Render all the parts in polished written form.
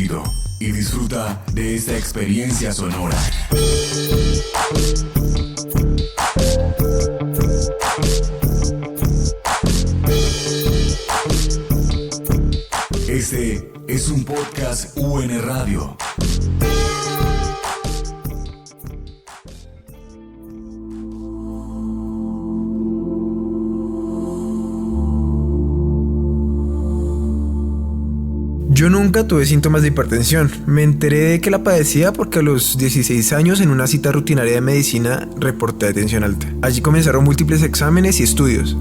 oído y disfruta de esta experiencia sonora. Este es un podcast UN Radio. Yo nunca tuve síntomas de hipertensión. Me enteré de que la padecía porque a los 16 años en una cita rutinaria de medicina reporté tensión alta. Allí comenzaron múltiples exámenes y estudios.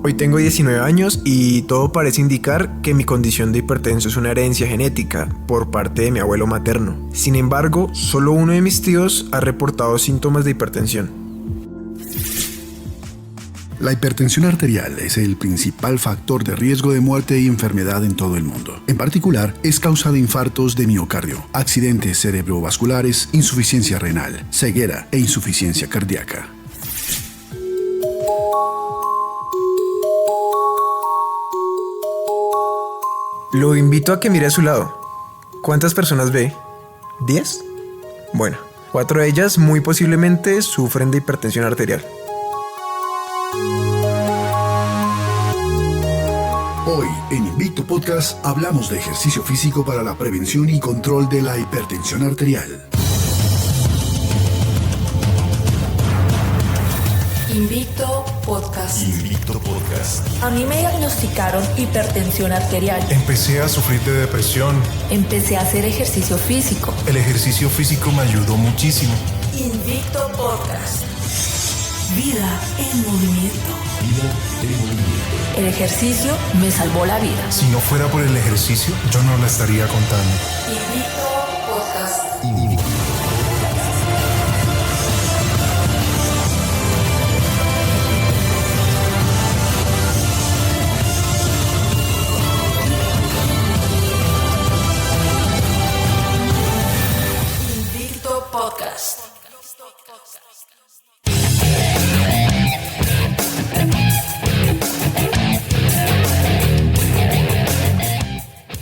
Hoy tengo 19 años y todo parece indicar que mi condición de hipertenso es una herencia genética por parte de mi abuelo materno. Sin embargo, solo uno de mis tíos ha reportado síntomas de hipertensión. La hipertensión arterial es el principal factor de riesgo de muerte y enfermedad en todo el mundo. En particular, es causa de infartos de miocardio, accidentes cerebrovasculares, insuficiencia renal, ceguera e insuficiencia cardíaca. Lo invito a que mire a su lado. ¿Cuántas personas ve? ¿10? Bueno, 4 de ellas muy posiblemente sufren de hipertensión arterial. Hoy, en Invicto Podcast, hablamos de ejercicio físico para la prevención y control de la hipertensión arterial. Invicto Podcast. Invicto Podcast. A mí me diagnosticaron hipertensión arterial. Empecé a sufrir de depresión. Empecé a hacer ejercicio físico. El ejercicio físico me ayudó muchísimo. Invicto Podcast. Vida en movimiento. Vida en movimiento. El ejercicio me salvó la vida. Si no fuera por el ejercicio, yo no la estaría contando. Invicto Podcast. Invicto. Invicto Podcast.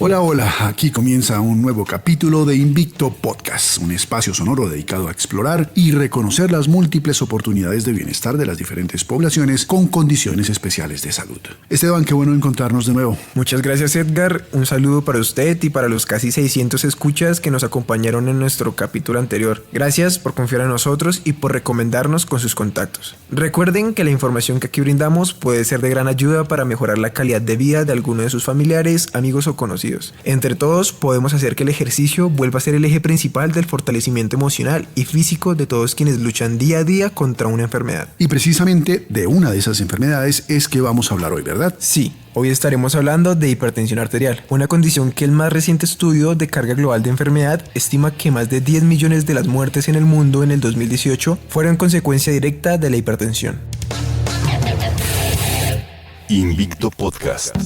Hola, aquí comienza un nuevo capítulo de Invicto Podcast, un espacio sonoro dedicado a explorar y reconocer las múltiples oportunidades de bienestar de las diferentes poblaciones con condiciones especiales de salud. Esteban, qué bueno encontrarnos de nuevo. Muchas gracias, Edgar. Un saludo para usted y para los casi 600 escuchas que nos acompañaron en nuestro capítulo anterior. Gracias por confiar en nosotros y por recomendarnos con sus contactos. Recuerden que la información que aquí brindamos puede ser de gran ayuda para mejorar la calidad de vida de alguno de sus familiares, amigos o conocidos. Entre todos podemos hacer que el ejercicio vuelva a ser el eje principal del fortalecimiento emocional y físico de todos quienes luchan día a día contra una enfermedad. Y precisamente de una de esas enfermedades es que vamos a hablar hoy, ¿verdad? Sí, hoy estaremos hablando de hipertensión arterial, una condición que el más reciente estudio de carga global de enfermedad estima que más de 10 millones de las muertes en el mundo en el 2018 fueron consecuencia directa de la hipertensión. Invicto Podcast.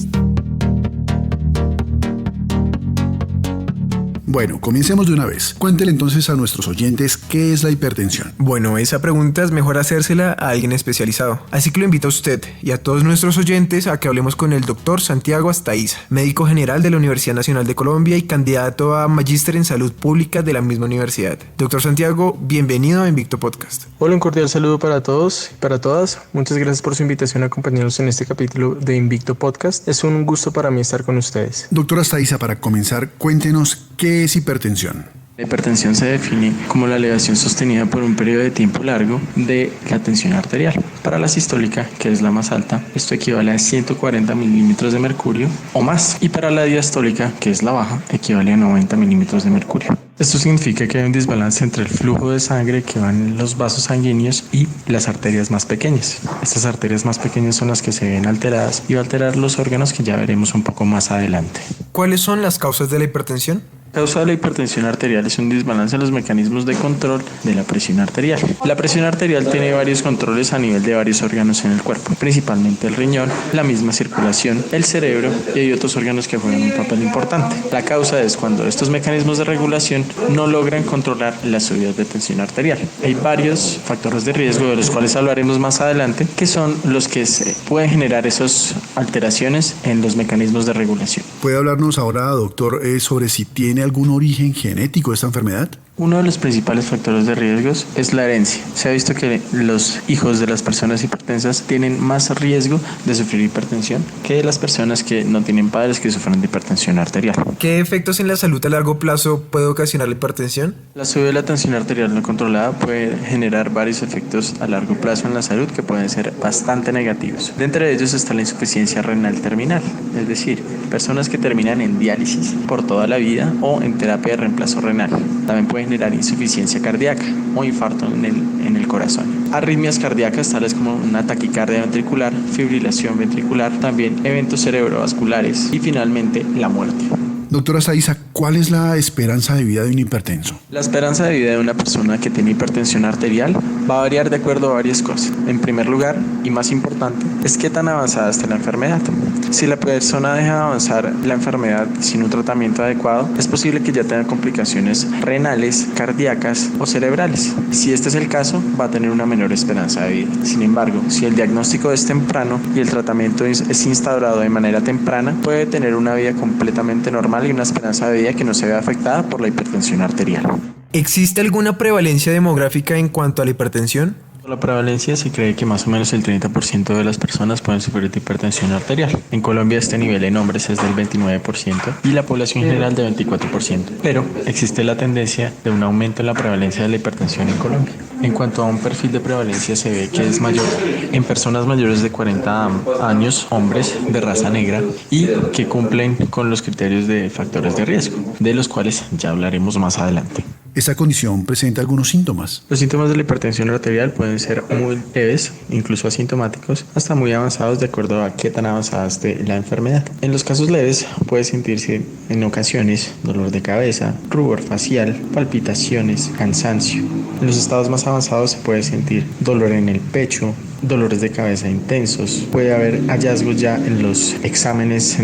Bueno, comencemos de una vez. Cuéntele entonces a nuestros oyentes qué es la hipertensión. Bueno, esa pregunta es mejor hacérsela a alguien especializado. Así que lo invito a usted y a todos nuestros oyentes a que hablemos con el doctor Santiago Astaiza, médico general de la Universidad Nacional de Colombia y candidato a magíster en salud pública de la misma universidad. Doctor Santiago, bienvenido a Invicto Podcast. Hola, un cordial saludo para todos y para todas. Muchas gracias por su invitación a acompañarnos en este capítulo de Invicto Podcast. Es un gusto para mí estar con ustedes. Doctora Astaiza, para comenzar, cuéntenos qué es hipertensión. La hipertensión se define como la elevación sostenida por un periodo de tiempo largo de la tensión arterial. Para la sistólica, que es la más alta, esto equivale a 140 milímetros de mercurio o más. Y para la diastólica, que es la baja, equivale a 90 milímetros de mercurio. Esto significa que hay un desbalance entre el flujo de sangre que van en los vasos sanguíneos y las arterias más pequeñas. Estas arterias más pequeñas son las que se ven alteradas y va a alterar los órganos que ya veremos un poco más adelante. ¿Cuáles son las causas de la hipertensión? La causa de la hipertensión arterial es un desbalance en los mecanismos de control de la presión arterial. La presión arterial tiene varios controles a nivel de varios órganos en el cuerpo, principalmente el riñón, la misma circulación, el cerebro y hay otros órganos que juegan un papel importante. La causa es cuando estos mecanismos de regulación no logran controlar las subidas de tensión arterial. Hay varios factores de riesgo de los cuales hablaremos más adelante, que son los que se pueden generar esas alteraciones en los mecanismos de regulación. ¿Puede hablarnos ahora, doctor, sobre si tiene algún origen genético esta enfermedad? Uno de los principales factores de riesgos es la herencia. Se ha visto que los hijos de las personas hipertensas tienen más riesgo de sufrir hipertensión que las personas que no tienen padres que sufren de hipertensión arterial. ¿Qué efectos en la salud a largo plazo puede ocasionar la hipertensión? La subida de la tensión arterial no controlada puede generar varios efectos a largo plazo en la salud que pueden ser bastante negativos. De entre ellos está la insuficiencia renal terminal, es decir, personas que terminan en diálisis por toda la vida o en terapia de reemplazo renal. También puede generar insuficiencia cardíaca o infarto en el corazón. Arritmias cardíacas tales como una taquicardia ventricular, fibrilación ventricular, también eventos cerebrovasculares y finalmente la muerte. Doctora Saiza, ¿cuál es la esperanza de vida de un hipertenso? La esperanza de vida de una persona que tiene hipertensión arterial va a variar de acuerdo a varias cosas. En primer lugar, y más importante, es qué tan avanzada está la enfermedad. Si la persona deja de avanzar la enfermedad sin un tratamiento adecuado, es posible que ya tenga complicaciones renales, cardíacas o cerebrales. Si este es el caso, va a tener una menor esperanza de vida. Sin embargo, si el diagnóstico es temprano y el tratamiento es instaurado de manera temprana, puede tener una vida completamente normal y una esperanza de vida que no se vea afectada por la hipertensión arterial. ¿Existe alguna prevalencia demográfica en cuanto a la hipertensión? La prevalencia se cree que más o menos el 30% de las personas pueden sufrir de hipertensión arterial. En Colombia este nivel en hombres es del 29% y la población general de 24%. Pero existe la tendencia de un aumento en la prevalencia de la hipertensión en Colombia. En cuanto a un perfil de prevalencia se ve que es mayor en personas mayores de 40 años, hombres de raza negra y que cumplen con los criterios de factores de riesgo, de los cuales ya hablaremos más adelante. Esta condición presenta algunos síntomas. Los síntomas de la hipertensión arterial pueden ser muy leves, incluso asintomáticos, hasta muy avanzados de acuerdo a qué tan avanzada esté la enfermedad. En los casos leves puede sentirse en ocasiones dolor de cabeza, rubor facial, palpitaciones, cansancio. En los estados más avanzados se puede sentir dolor en el pecho, dolores de cabeza intensos. Puede haber hallazgos ya en los exámenes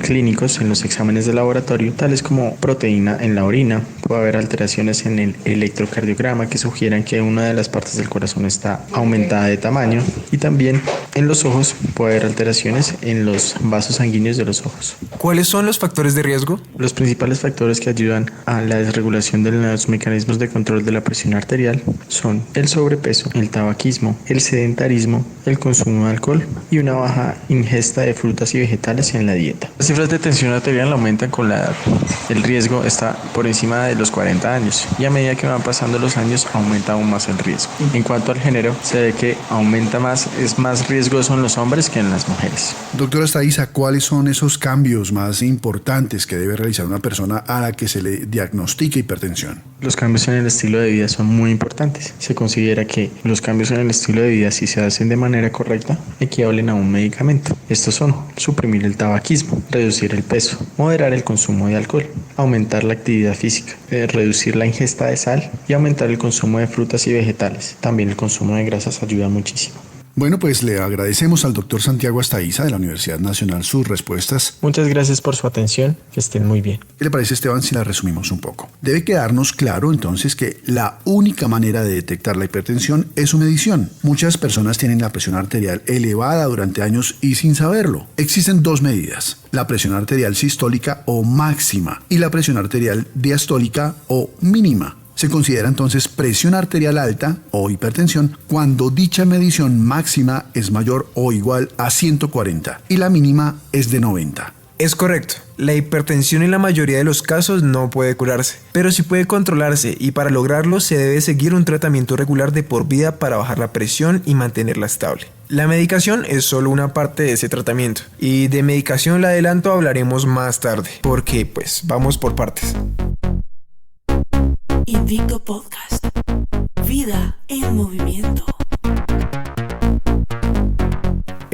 clínicos, en los exámenes de laboratorio, tales como proteína en la orina. Puede haber alteraciones en el electrocardiograma que sugieran que una de las partes del corazón está aumentada de tamaño. Y también en los ojos puede haber alteraciones en los vasos sanguíneos de los ojos. ¿Cuáles son los factores de riesgo? Los principales factores que ayudan a la desregulación de los mecanismos de control de la presión arterial son el sobrepeso, el tabaquismo, el sedentarismo, el consumo de alcohol y una baja ingesta de frutas y vegetales en la dieta. Las cifras de tensión arterial aumentan con la edad. El riesgo está por encima de los 40 años y a medida que van pasando los años aumenta aún más el riesgo. En cuanto al género, se ve que aumenta más, es más riesgoso en los hombres que en las mujeres. Doctora Saiza, ¿cuáles son esos cambios más importantes que debe realizar una persona a la que se le diagnostique hipertensión? Los cambios en el estilo de vida son muy importantes. Se considera que los cambios en el estilo de vida, si se hacen de manera correcta, equivalen a un medicamento. Estos son suprimir el tabaquismo, reducir el peso, moderar el consumo de alcohol, aumentar la actividad física, reducir la ingesta de sal y aumentar el consumo de frutas y vegetales. También el consumo de grasas ayuda muchísimo. Bueno, pues le agradecemos al doctor Santiago Astaiza de la Universidad Nacional sus respuestas. Muchas gracias por su atención, que estén muy bien. ¿Qué le parece, Esteban, si la resumimos un poco? Debe quedarnos claro entonces que la única manera de detectar la hipertensión es su medición. Muchas personas tienen la presión arterial elevada durante años y sin saberlo. Existen dos medidas: la presión arterial sistólica o máxima y la presión arterial diastólica o mínima. Se considera entonces presión arterial alta o hipertensión cuando dicha medición máxima es mayor o igual a 140 y la mínima es de 90. Es correcto. La hipertensión en la mayoría de los casos no puede curarse, pero sí puede controlarse y para lograrlo se debe seguir un tratamiento regular de por vida para bajar la presión y mantenerla estable. La medicación es solo una parte de ese tratamiento y de medicación la adelanto hablaremos más tarde porque pues vamos por partes. Invicto Podcast. Vida en movimiento.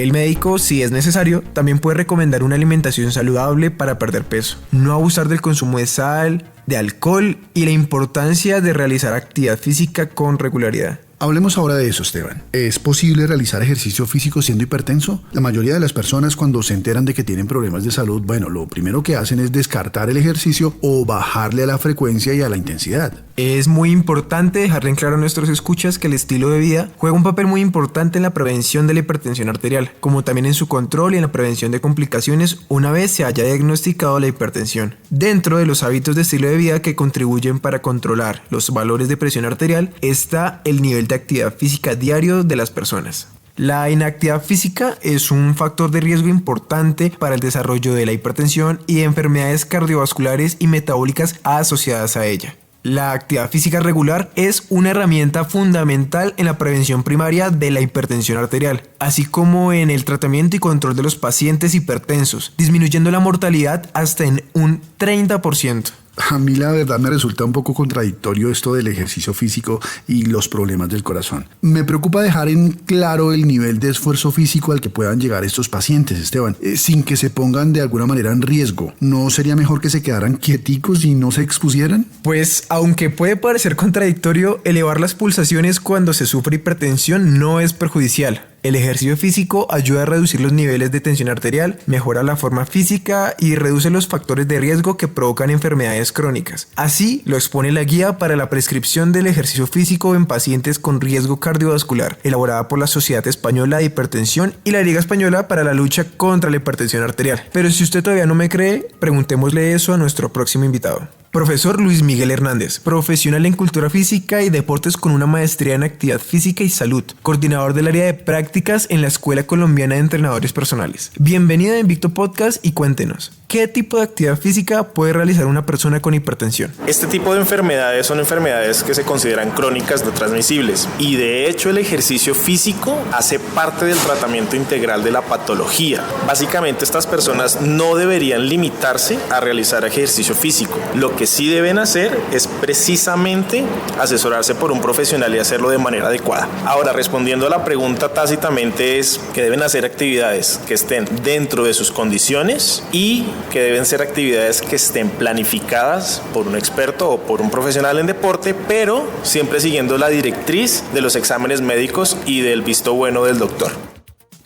El médico, si es necesario, también puede recomendar una alimentación saludable para perder peso, no abusar del consumo de sal, de alcohol y la importancia de realizar actividad física con regularidad. Hablemos ahora de eso, Esteban. ¿Es posible realizar ejercicio físico siendo hipertenso? La mayoría de las personas, cuando se enteran de que tienen problemas de salud, lo primero que hacen es descartar el ejercicio o bajarle a la frecuencia y a la intensidad. Es muy importante dejarle en claro a nuestros escuchas que el estilo de vida juega un papel muy importante en la prevención de la hipertensión arterial, como también en su control y en la prevención de complicaciones una vez se haya diagnosticado la hipertensión. Dentro de los hábitos de estilo de vida que contribuyen para controlar los valores de presión arterial está el nivel de actividad física diario de las personas. La inactividad física es un factor de riesgo importante para el desarrollo de la hipertensión y de enfermedades cardiovasculares y metabólicas asociadas a ella. La actividad física regular es una herramienta fundamental en la prevención primaria de la hipertensión arterial, así como en el tratamiento y control de los pacientes hipertensos, disminuyendo la mortalidad hasta en un 30%. A mí la verdad me resulta un poco contradictorio esto del ejercicio físico y los problemas del corazón. Me preocupa dejar en claro el nivel de esfuerzo físico al que puedan llegar estos pacientes, Esteban, sin que se pongan de alguna manera en riesgo. ¿No sería mejor que se quedaran quieticos y no se expusieran? Pues aunque puede parecer contradictorio, elevar las pulsaciones cuando se sufre hipertensión no es perjudicial. El ejercicio físico ayuda a reducir los niveles de tensión arterial, mejora la forma física y reduce los factores de riesgo que provocan enfermedades crónicas. Así lo expone la guía para la prescripción del ejercicio físico en pacientes con riesgo cardiovascular, elaborada por la Sociedad Española de Hipertensión y la Liga Española para la lucha contra la hipertensión arterial. Pero si usted todavía no me cree, preguntémosle eso a nuestro próximo invitado. Profesor Luis Miguel Hernández, profesional en cultura física y deportes con una maestría en actividad física y salud, coordinador del área de prácticas en la Escuela Colombiana de Entrenadores Personales. Bienvenido a Invicto Podcast y cuéntenos, ¿qué tipo de actividad física puede realizar una persona con hipertensión? Este tipo de enfermedades son enfermedades que se consideran crónicas no transmisibles y de hecho el ejercicio físico hace parte del tratamiento integral de la patología. Básicamente estas personas no deberían limitarse a realizar ejercicio físico. Lo que sí deben hacer es precisamente asesorarse por un profesional y hacerlo de manera adecuada. Ahora, respondiendo a la pregunta tácitamente es que deben hacer actividades que estén dentro de sus condiciones y que deben ser actividades que estén planificadas por un experto o por un profesional en deporte, pero siempre siguiendo la directriz de los exámenes médicos y del visto bueno del doctor.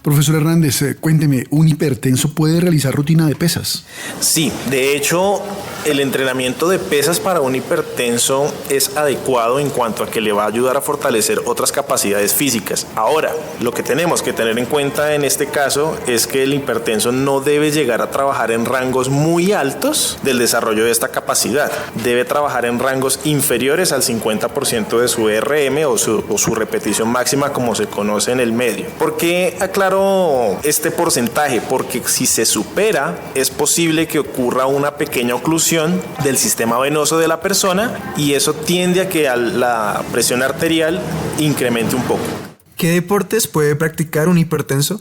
Profesor Hernández, cuénteme, ¿un hipertenso puede realizar rutina de pesas? Sí, de hecho, el entrenamiento de pesas para un hipertenso es adecuado en cuanto a que le va a ayudar a fortalecer otras capacidades físicas. Ahora, lo que tenemos que tener en cuenta en este caso es que el hipertenso no debe llegar a trabajar en rangos muy altos del desarrollo de esta capacidad. Debe trabajar en rangos inferiores al 50% de su RM o su repetición máxima, como se conoce en el medio. ¿Por qué aclaro este porcentaje? Porque si se supera, es posible que ocurra una pequeña oclusión del sistema venoso de la persona y eso tiende a que la presión arterial incremente un poco. ¿Qué deportes puede practicar un hipertenso?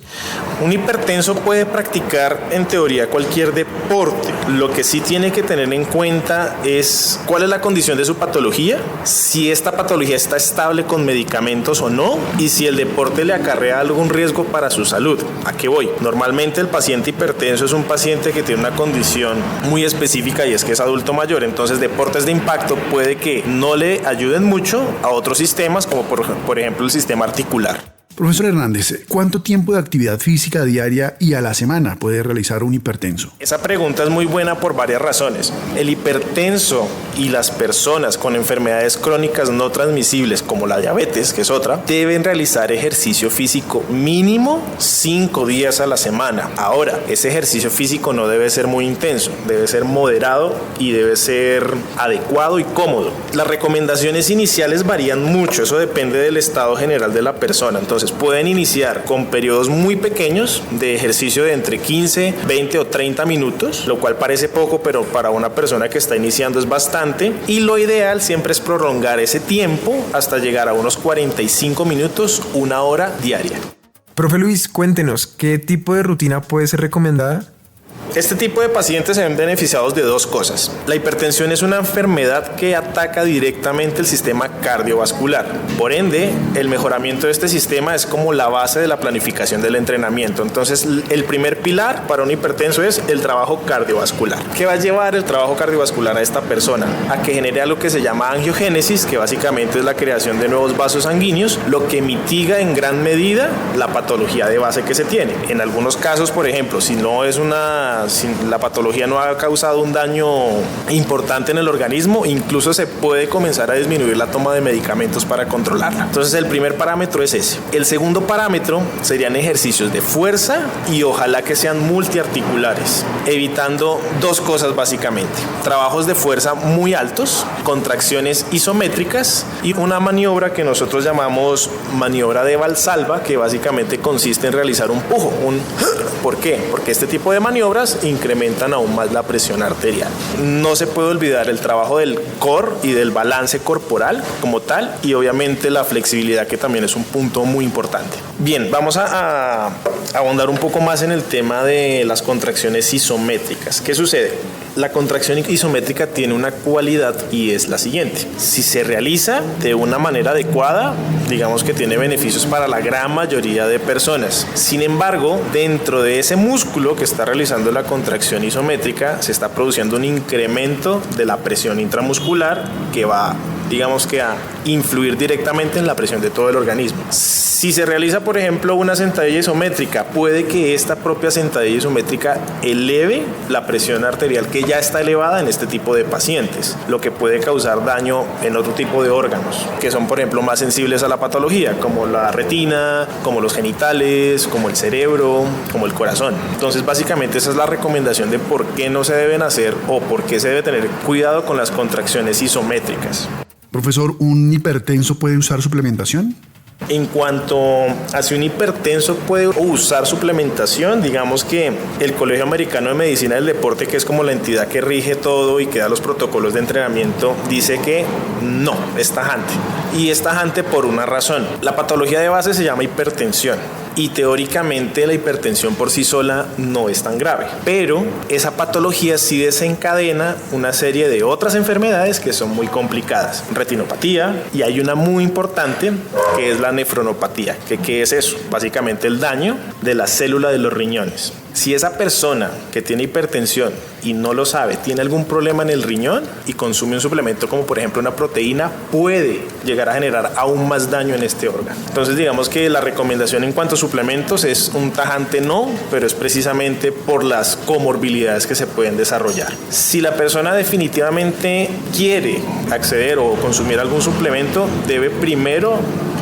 Un hipertenso puede practicar en teoría cualquier deporte. Lo que sí tiene que tener en cuenta es cuál es la condición de su patología, si esta patología está estable con medicamentos o no y si el deporte le acarrea algún riesgo para su salud. ¿A qué voy? Normalmente el paciente hipertenso es un paciente que tiene una condición muy específica y es que es adulto mayor, entonces deportes de impacto puede que no le ayuden mucho a otros sistemas como por ejemplo el sistema articular. Profesor Hernández, ¿cuánto tiempo de actividad física diaria y a la semana puede realizar un hipertenso? Esa pregunta es muy buena por varias razones. El hipertenso y las personas con enfermedades crónicas no transmisibles, como la diabetes, que es otra, deben realizar ejercicio físico mínimo 5 días a la semana. Ahora, ese ejercicio físico no debe ser muy intenso, debe ser moderado y debe ser adecuado y cómodo. Las recomendaciones iniciales varían mucho, eso depende del estado general de la persona. Entonces, pueden iniciar con periodos muy pequeños de ejercicio de entre 15, 20 o 30 minutos, lo cual parece poco, pero para una persona que está iniciando es bastante. Y lo ideal siempre es prolongar ese tiempo hasta llegar a unos 45 minutos, 1 hora diaria. Profe Luis, cuéntenos, ¿qué tipo de rutina puede ser recomendada? Este tipo de pacientes se ven beneficiados de dos cosas. La hipertensión es una enfermedad que ataca directamente el sistema cardiovascular. Por ende, el mejoramiento de este sistema es como la base de la planificación del entrenamiento. Entonces, el primer pilar para un hipertenso es el trabajo cardiovascular. ¿Qué va a llevar el trabajo cardiovascular a esta persona? A que genere algo que se llama angiogénesis, que básicamente es la creación de nuevos vasos sanguíneos, lo que mitiga en gran medida la patología de base que se tiene. En algunos casos, por ejemplo, si la patología no ha causado un daño importante en el organismo, incluso se puede comenzar a disminuir la toma de medicamentos para controlarla. Entonces, el primer parámetro es ese. El segundo parámetro serían ejercicios de fuerza y ojalá que sean multiarticulares, evitando dos cosas básicamente: trabajos de fuerza muy altos, contracciones isométricas y una maniobra que nosotros llamamos maniobra de Valsalva, que básicamente consiste en realizar un pujo. ¿Por qué? Porque este tipo de maniobras incrementan aún más la presión arterial. No se puede olvidar el trabajo del core y del balance corporal como tal, y obviamente la flexibilidad, que también es un punto muy importante. Bien, vamos a ahondar un poco más en el tema de las contracciones isométricas. ¿Qué sucede? La contracción isométrica tiene una cualidad y es la siguiente: si se realiza de una manera adecuada, digamos que tiene beneficios para la gran mayoría de personas. Sin embargo, dentro de ese músculo que está realizando la contracción isométrica, se está produciendo un incremento de la presión intramuscular que va, digamos que, a influir directamente en la presión de todo el organismo. Si se realiza, por ejemplo, una sentadilla isométrica, puede que esta propia sentadilla isométrica eleve la presión arterial que ya está elevada en este tipo de pacientes, lo que puede causar daño en otro tipo de órganos que son, por ejemplo, más sensibles a la patología, como la retina, como los genitales, como el cerebro, como el corazón. Entonces, básicamente esa es la recomendación de por qué no se deben hacer o por qué se debe tener cuidado con las contracciones isométricas. Profesor, ¿un hipertenso puede usar suplementación? En cuanto a si un hipertenso puede usar suplementación, digamos que el Colegio Americano de Medicina del Deporte, que es como la entidad que rige todo y que da los protocolos de entrenamiento, dice que no, es tajante. Y es tajante por una razón. La patología de base se llama hipertensión. Y teóricamente la hipertensión por sí sola no es tan grave, pero esa patología sí desencadena una serie de otras enfermedades que son muy complicadas: retinopatía, y hay una muy importante que es la nefronopatía. ¿Qué es eso? Básicamente el daño de la célula de los riñones. Si esa persona que tiene hipertensión y no lo sabe, tiene algún problema en el riñón y consume un suplemento como por ejemplo una proteína, puede llegar a generar aún más daño en este órgano. Entonces, digamos que la recomendación en cuanto a suplementos es un tajante no, pero es precisamente por las comorbilidades que se pueden desarrollar. Si la persona definitivamente quiere acceder o consumir algún suplemento, debe primero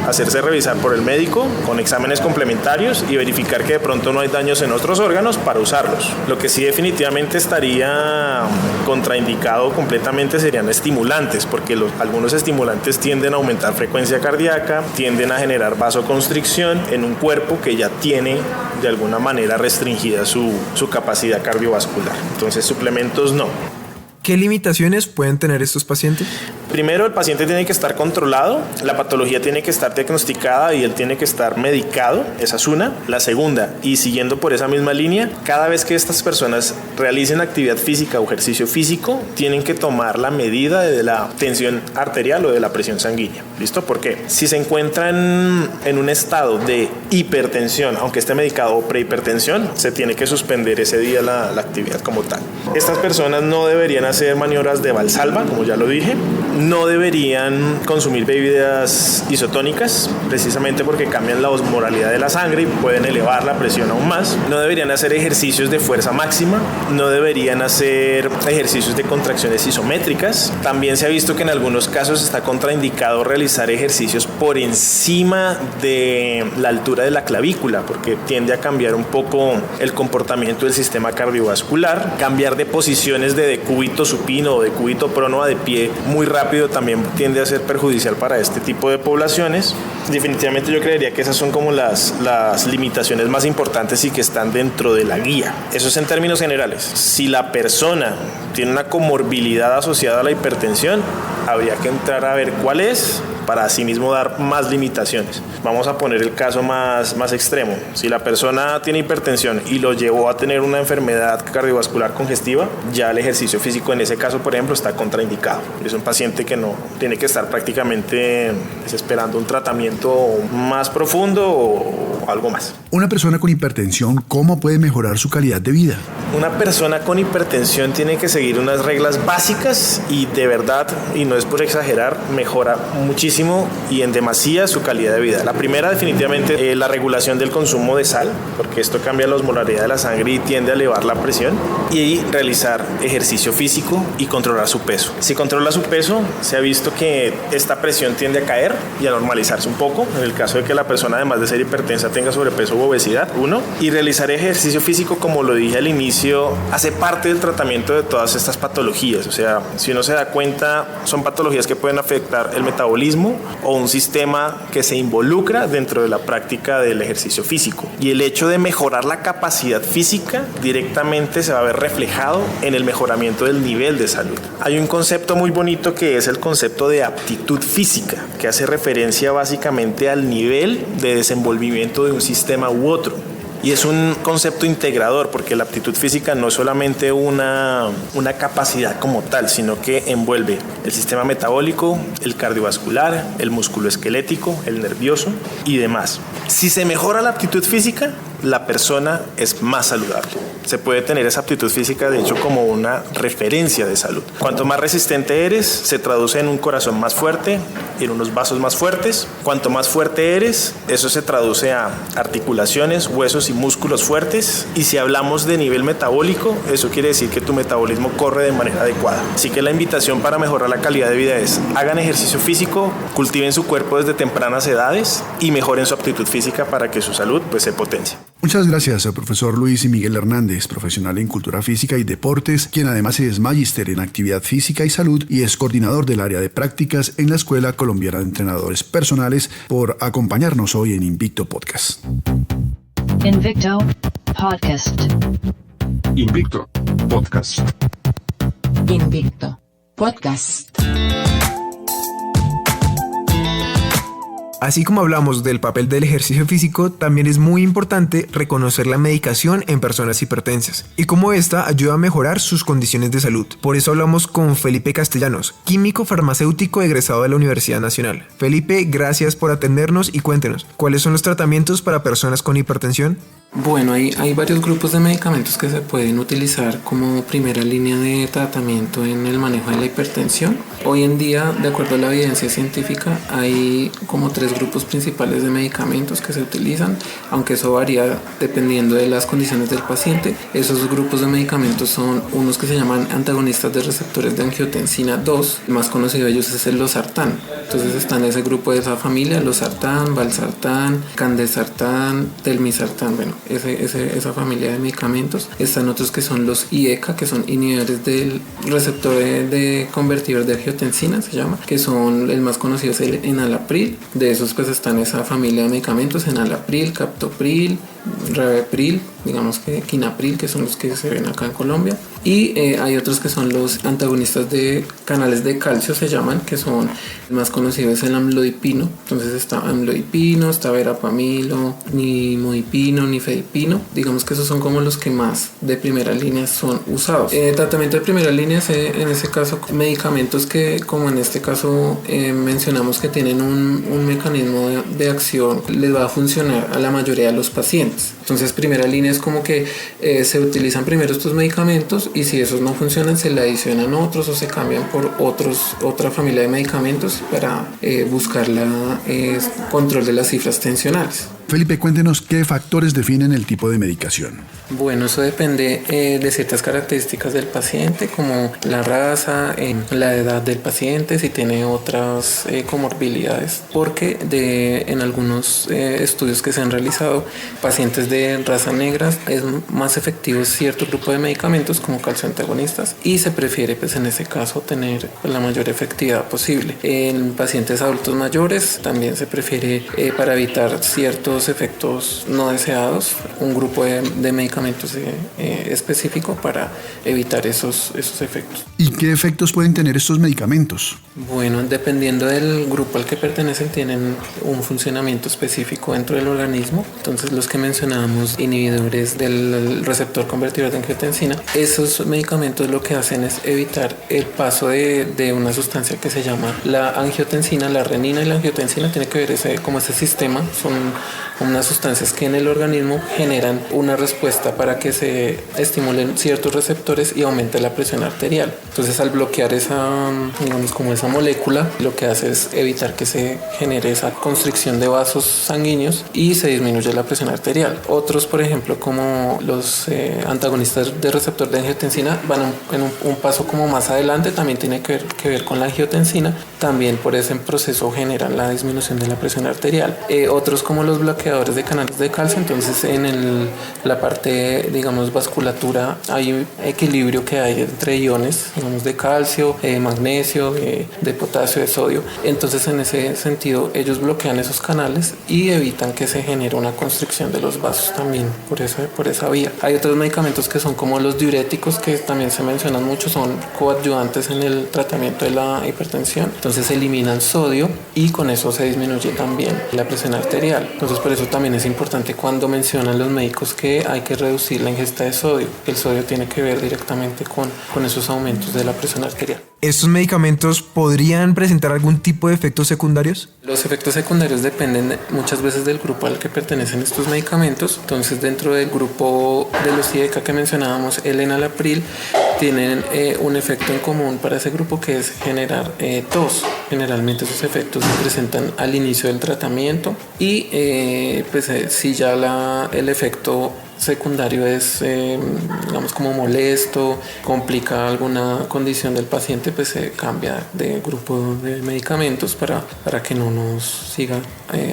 hacerse revisar por el médico con exámenes complementarios y verificar que de pronto no hay daños en otros órganos para usarlos. Lo que sí definitivamente estaría contraindicado completamente serían estimulantes, porque algunos estimulantes tienden a aumentar frecuencia cardíaca, tienden a generar vasoconstricción en un cuerpo que ya tiene de alguna manera restringida su capacidad cardiovascular. Entonces, suplementos no. ¿Qué limitaciones pueden tener estos pacientes? Primero, el paciente tiene que estar controlado, la patología tiene que estar diagnosticada y él tiene que estar medicado, esa es una. La segunda, y siguiendo por esa misma línea, cada vez que estas personas realicen actividad física o ejercicio físico, tienen que tomar la medida de la tensión arterial o de la presión sanguínea. ¿Listo? ¿Por qué? Si se encuentran en un estado de hipertensión, aunque esté medicado, o prehipertensión, se tiene que suspender ese día la actividad como tal. Estas personas no deberían hacer maniobras de Valsalva, como ya lo dije. No deberían consumir bebidas isotónicas, precisamente porque cambian la osmolaridad de la sangre y pueden elevar la presión aún más. No deberían hacer ejercicios de fuerza máxima. No deberían hacer ejercicios de contracciones isométricas. También se ha visto que en algunos casos está contraindicado realizar ejercicios por encima de la altura de la clavícula, porque tiende a cambiar un poco el comportamiento del sistema cardiovascular. Cambiar de posiciones de decúbito supino o decúbito prono a de pie muy rápido también tiende a ser perjudicial para este tipo de poblaciones. Definitivamente yo creería que esas son como las limitaciones más importantes y que están dentro de la guía. Eso es en términos generales. Si la persona tiene una comorbilidad asociada a la hipertensión, habría que entrar a ver cuál es, para asimismo dar más limitaciones. Vamos a poner el caso más extremo. Si la persona tiene hipertensión y lo llevó a tener una enfermedad cardiovascular congestiva, ya el ejercicio físico en ese caso, por ejemplo, está contraindicado. Es un paciente que no tiene que estar prácticamente esperando un tratamiento más profundo o algo más. Una persona con hipertensión, ¿cómo puede mejorar su calidad de vida? Una persona con hipertensión tiene que seguir unas reglas básicas y de verdad, y no es por exagerar, mejora muchísimo y en demasía su calidad de vida. La primera definitivamente la regulación del consumo de sal, porque esto cambia la osmolaridad de la sangre y tiende a elevar la presión, y realizar ejercicio físico y controlar su peso. Si controla su peso, se ha visto que esta presión tiende a caer y a normalizarse un poco, en el caso de que la persona además de ser hipertensa tenga sobrepeso u obesidad, y realizar ejercicio físico, como lo dije al inicio, hace parte del tratamiento de todas estas patologías. O sea, si uno se da cuenta, son patologías que pueden afectar el metabolismo o un sistema que se involucra dentro de la práctica del ejercicio físico. Y el hecho de mejorar la capacidad física directamente se va a ver reflejado en el mejoramiento del nivel de salud. Hay un concepto muy bonito que es el concepto de aptitud física, que hace referencia básicamente al nivel de desenvolvimiento de un sistema u otro. Y es un concepto integrador, porque la aptitud física no es solamente una capacidad como tal, sino que envuelve el sistema metabólico, el cardiovascular, el musculoesquelético, el nervioso y demás. Si se mejora la aptitud física, la persona es más saludable. Se puede tener esa aptitud física, de hecho, como una referencia de salud. Cuanto más resistente eres, se traduce en un corazón más fuerte, en unos vasos más fuertes. Cuanto más fuerte eres, eso se traduce a articulaciones, huesos y músculos fuertes. Y si hablamos de nivel metabólico, eso quiere decir que tu metabolismo corre de manera adecuada. Así que la invitación para mejorar la calidad de vida es: hagan ejercicio físico, cultiven su cuerpo desde tempranas edades y mejoren su aptitud física para que su salud se potencie. Muchas gracias al profesor Luis y Miguel Hernández, profesional en cultura física y deportes, quien además es magíster en actividad física y salud y es coordinador del área de prácticas en la Escuela Colombiana de Entrenadores Personales, por acompañarnos hoy en Invicto Podcast. Invicto Podcast. Invicto Podcast. Invicto Podcast. Así como hablamos del papel del ejercicio físico, también es muy importante reconocer la medicación en personas hipertensas y cómo esta ayuda a mejorar sus condiciones de salud. Por eso hablamos con Felipe Castellanos, químico farmacéutico egresado de la Universidad Nacional. Felipe, gracias por atendernos y cuéntenos, ¿cuáles son los tratamientos para personas con hipertensión? Bueno, hay varios grupos de medicamentos que se pueden utilizar como primera línea de tratamiento en el manejo de la hipertensión. Hoy en día, de acuerdo a la evidencia científica, hay como 3 grupos principales de medicamentos que se utilizan, aunque eso varía dependiendo de las condiciones del paciente. Esos grupos de medicamentos son unos que se llaman antagonistas de receptores de angiotensina 2, el más conocido de ellos es el losartán. Entonces están ese grupo de esa familia: losartán, valsartán, candesartán, telmisartán. Bueno, esa familia de medicamentos. Están otros que son los IECA, que son inhibidores del receptor de convertidor de angiotensina, se llama, que son, el más conocido es el enalapril. De esos pues están esa familia de medicamentos: enalapril, captopril, ramipril, digamos que quinapril, que son los que se ven acá en Colombia. Y hay otros que son los antagonistas de canales de calcio, se llaman, que son, el más conocido es el amlodipino. Entonces está amlodipino, está verapamilo, nimodipino, nifedipino. Digamos que esos son como los que más de primera línea son usados. Tratamiento de primera línea es en ese caso medicamentos que, como en este caso mencionamos, que tienen un mecanismo de acción, les va a funcionar a la mayoría de los pacientes. Entonces primera línea es como que se utilizan primero estos medicamentos, y si esos no funcionan se le adicionan otros o se cambian por otra familia de medicamentos para buscar control de las cifras tensionales. Felipe, cuéntenos qué factores definen el tipo de medicación. Bueno, eso depende de ciertas características del paciente, como la raza, la edad del paciente, si tiene otras comorbilidades, porque en algunos estudios que se han realizado, pacientes de raza negra es más efectivo cierto grupo de medicamentos como calcioantagonistas, y se prefiere pues en ese caso tener la mayor efectividad posible. En pacientes adultos mayores también se prefiere para evitar ciertos unos efectos no deseados, un grupo de medicamentos específico para evitar esos efectos. ¿Y qué efectos pueden tener estos medicamentos? Bueno, dependiendo del grupo al que pertenecen, tienen un funcionamiento específico dentro del organismo. Entonces, los que mencionábamos, inhibidores del receptor convertidor de angiotensina, esos medicamentos lo que hacen es evitar el paso de una sustancia que se llama la angiotensina. La renina y la angiotensina tiene que ver ese sistema, son unas sustancias que en el organismo generan una respuesta para que se estimulen ciertos receptores y aumente la presión arterial. Entonces, al bloquear esa molécula, lo que hace es evitar que se genere esa constricción de vasos sanguíneos y se disminuye la presión arterial. Otros, por ejemplo, como los antagonistas del receptor de angiotensina, van en un paso como más adelante, también tiene que ver con la angiotensina, también por ese proceso generan la disminución de la presión arterial. Otros, como los bloqueadores de canales de calcio, entonces en la parte, digamos, vasculatura, hay equilibrio que hay entre iones, digamos, de calcio, magnesio, de potasio, de sodio. Entonces, en ese sentido, ellos bloquean esos canales y evitan que se genere una constricción de los vasos también por esa vía. Hay otros medicamentos que son como los diuréticos, que también se mencionan mucho, son coadyuvantes en el tratamiento de la hipertensión. Entonces, eliminan sodio y con eso se disminuye también la presión arterial. Entonces, por eso también es importante cuando mencionan los médicos que hay que reducir la ingesta de sodio. El sodio tiene que ver directamente con esos aumentos de la presión arterial. ¿Estos medicamentos podrían presentar algún tipo de efectos secundarios? Los efectos secundarios dependen muchas veces del grupo al que pertenecen estos medicamentos. Entonces, dentro del grupo de los IECA que mencionábamos, el enalapril, tienen un efecto en común para ese grupo, que es generar tos. Generalmente esos efectos se presentan al inicio del tratamiento y si ya el efecto secundario es, digamos, como molesto, complica alguna condición del paciente, pues se cambia de grupo de medicamentos para que no nos siga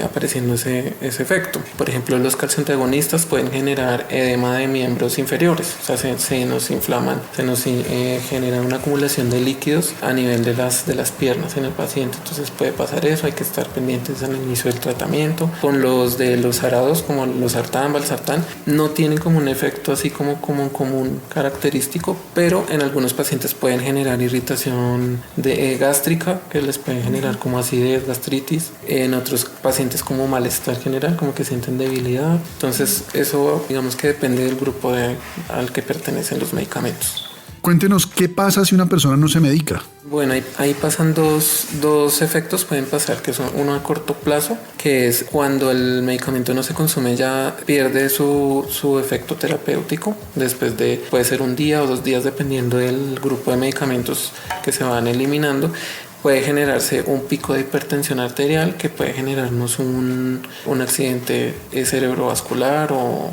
apareciendo ese efecto. Por ejemplo, los calcioantagonistas pueden generar edema de miembros inferiores, o sea, se nos inflaman, se nos genera una acumulación de líquidos a nivel de las piernas en el paciente. Entonces puede pasar eso, hay que estar pendientes al inicio del tratamiento. Con los de los arados, como los sartán, valsartán, no tienen como un efecto así como un característico, pero en algunos pacientes pueden generar irritación gástrica, que les puede generar como acidez, gastritis. En otros pacientes como malestar general, como que sienten debilidad. Entonces eso, digamos, que depende del grupo al que pertenecen los medicamentos. Cuéntenos, ¿qué pasa si una persona no se medica? Bueno, ahí pasan dos efectos, pueden pasar, que son uno a corto plazo, que es cuando el medicamento no se consume, ya pierde su efecto terapéutico, después puede ser un día o 2 días, dependiendo del grupo de medicamentos que se van eliminando. Puede generarse un pico de hipertensión arterial que puede generarnos un accidente cerebrovascular o,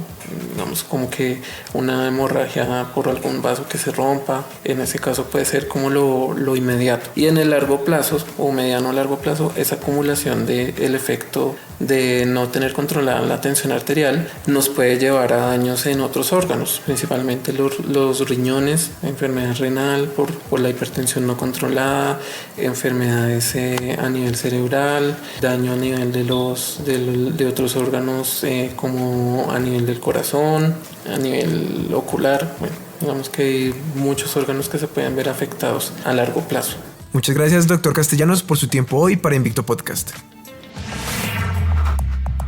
digamos, como que una hemorragia por algún vaso que se rompa. En ese caso puede ser como lo inmediato. Y en el largo plazo o mediano a largo plazo, esa acumulación del efecto de no tener controlada la tensión arterial nos puede llevar a daños en otros órganos, principalmente los riñones, enfermedad renal por la hipertensión no controlada, enfermedades a nivel cerebral, daño a nivel de otros órganos, como a nivel del corazón, a nivel ocular. Bueno, digamos que hay muchos órganos que se pueden ver afectados a largo plazo. Muchas gracias, doctor Castellanos, por su tiempo hoy para Invicto Podcast.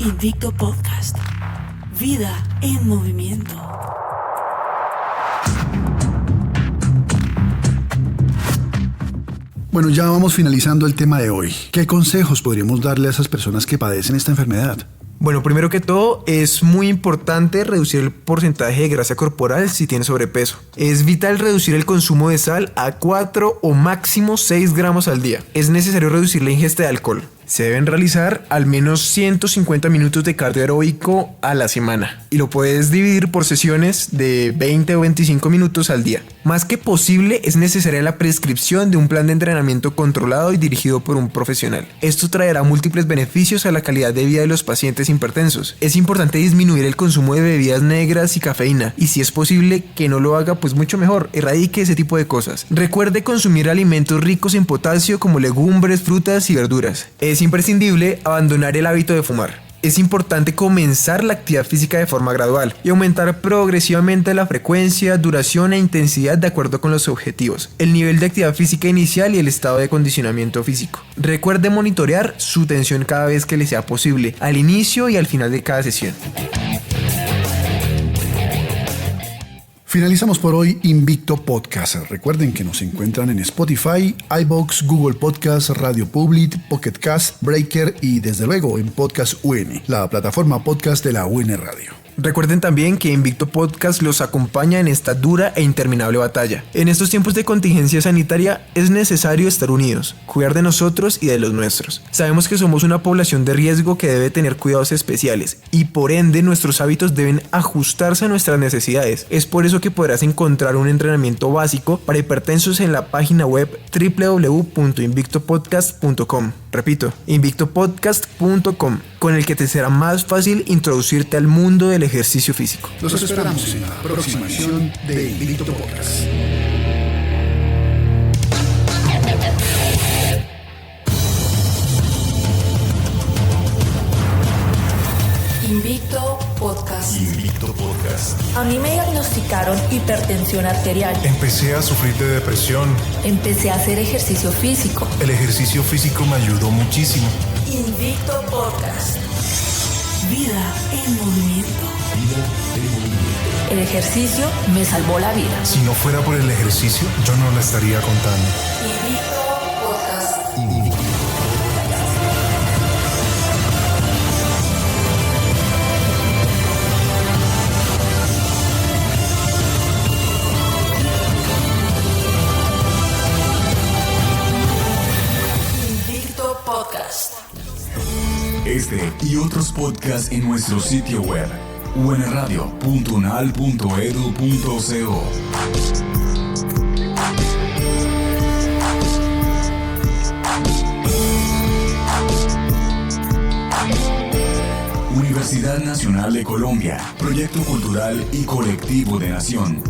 Invicto Podcast. Vida en movimiento. Bueno, ya vamos finalizando el tema de hoy. ¿Qué consejos podríamos darle a esas personas que padecen esta enfermedad? Bueno, primero que todo, es muy importante reducir el porcentaje de grasa corporal si tiene sobrepeso. Es vital reducir el consumo de sal a 4 o máximo 6 gramos al día. Es necesario reducir la ingesta de alcohol. Se deben realizar al menos 150 minutos de cardio aeróbico a la semana y lo puedes dividir por sesiones de 20 o 25 minutos al día. Más que posible, es necesaria la prescripción de un plan de entrenamiento controlado y dirigido por un profesional. Esto traerá múltiples beneficios a la calidad de vida de los pacientes hipertensos. Es importante disminuir el consumo de bebidas negras y cafeína, y si es posible que no lo haga, pues mucho mejor, erradique ese tipo de cosas. Recuerde consumir alimentos ricos en potasio como legumbres, frutas y verduras. Es imprescindible abandonar el hábito de fumar. Es importante comenzar la actividad física de forma gradual y aumentar progresivamente la frecuencia, duración e intensidad de acuerdo con los objetivos, el nivel de actividad física inicial y el estado de condicionamiento físico. Recuerde monitorear su tensión cada vez que le sea posible, al inicio y al final de cada sesión. Finalizamos por hoy Invicto Podcast. Recuerden que nos encuentran en Spotify, iVoox, Google Podcast, Radio Public, Pocket Cast, Breaker y desde luego en Podcast UN, la plataforma podcast de la UN Radio. Recuerden también que Invicto Podcast los acompaña en esta dura e interminable batalla. En estos tiempos de contingencia sanitaria es necesario estar unidos, cuidar de nosotros y de los nuestros. Sabemos que somos una población de riesgo que debe tener cuidados especiales y por ende nuestros hábitos deben ajustarse a nuestras necesidades. Es por eso que podrás encontrar un entrenamiento básico para hipertensos en la página web www.invictopodcast.com. Repito, invictopodcast.com, con el que te será más fácil introducirte al mundo del ejercicio físico. Los esperamos en la próxima edición de Invicto Podcast. Invicto Podcast. Invicto Podcast. A mí me diagnosticaron hipertensión arterial. Empecé a sufrir de depresión. Empecé a hacer ejercicio físico. El ejercicio físico me ayudó muchísimo. Invicto Podcast. Vida en movimiento. El ejercicio me salvó la vida. Si no fuera por el ejercicio, yo no la estaría contando. Invicto Podcast. Invicto Podcast. Este y otros podcasts en nuestro sitio web unradio.unal.edu.co. Universidad Nacional de Colombia, Proyecto Cultural y Colectivo de Nación.